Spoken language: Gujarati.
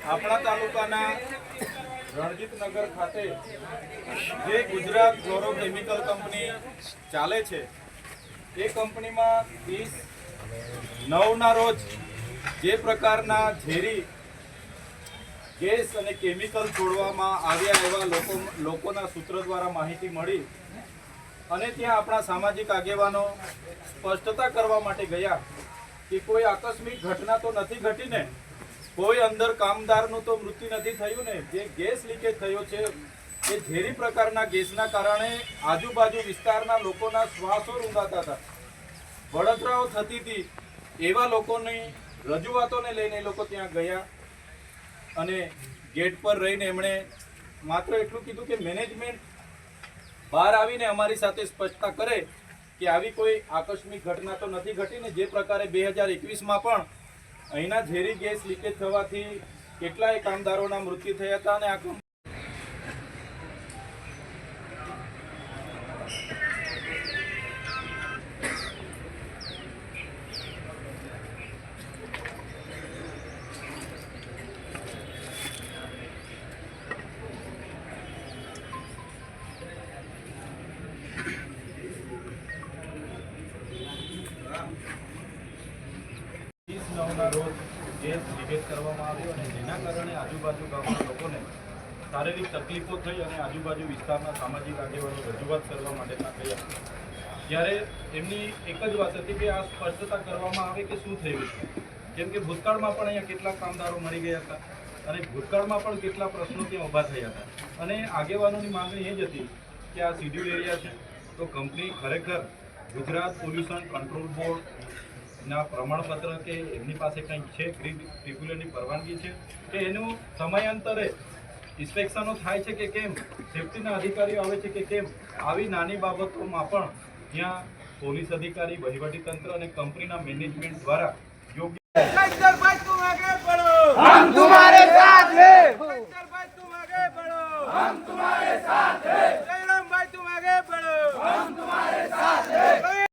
આપણા તાલુકાના રણજીતનગર ખાતે જે ગુજરાત ફ્લોરોકેમિકલ કંપની ચાલે છે એ કંપનીમાં 30/9 રોજ જે પ્રકારના ઝેરી ગેસ અને કેમિકલ છોડવામાં આવ્યા એવા લોકોના સૂત્ર દ્વારા માહિતી મળી અને ત્યાં આપણા સામાજિક આગેવાનો સ્પષ્ટતા કરવા માટે ગયા કે કોઈ આકસ્મિક ઘટના તો નથી ઘટીને, કોઈ અંદર કામદારનું તો મૃત્યુ નથી થયું ને, જે ગેસ લીકેજ થયો છે એ ઝેરી પ્રકારના ગેસના કારણે આજુબાજુ વિસ્તારના લોકોના શ્વાસો રૂંધાતા હતા, બળતરાઓ થતી હતી. એવા લોકોની રજૂઆતોને લઈને લોકો ત્યાં ગયા અને ગેટ પર રહીને એમણે માત્ર એટલું કીધું કે મેનેજમેન્ટ બહાર આવીને અમારી સાથે સ્પષ્ટતા કરે કે આવી કોઈ આકસ્મિક ઘટના તો નથી ઘટીને. જે પ્રકારે 2021માં પણ અહીંના ઝેરી ગેસ લીકેજ થવાથી કેટલાય કામદારોના મૃત્યુ થયા હતા અને આ રોજ ગેસ લીકેજ કરવામાં આવ્યો અને જેના કારણે આજુબાજુ ગામના લોકોને શારીરિક તકલીફો થઈ અને આજુબાજુ વિસ્તારના સામાજિક આગેવાનો રજૂઆત કરવા માટેના ગયા. ત્યારે એમની એક જ વાત હતી કે આ સ્પષ્ટતા કરવામાં આવે કે શું થયું છે, કેમ કે ભૂતકાળમાં પણ અહીંયા કેટલાક કામદારો મરી ગયા હતા અને ભૂતકાળમાં પણ કેટલા પ્રશ્નો ત્યાં ઊભા થયા હતા અને આગેવાનોની માંગણી એ જ હતી કે આ શિડ્યુલ એરિયા છે તો કંપની ખરેખર ગુજરાત પોલ્યુશન કંટ્રોલ બોર્ડ ના પ્રમાણપત્ર કે એમની પાસે કંઈક છે, ટ્રિબ્યુનલની પરવાનગી છે કે એનું સમયાંતરે ઇન્સ્પેક્શનો થાય છે કે કેમ, સેફ્ટીના અધિકારીઓ આવે છે કે કેમ, આવી નાની બાબતોમાં પણ ત્યાં પોલીસ અધિકારી, વહીવટીતંત્ર અને કંપનીના મેનેજમેન્ટ દ્વારા યોગ્ય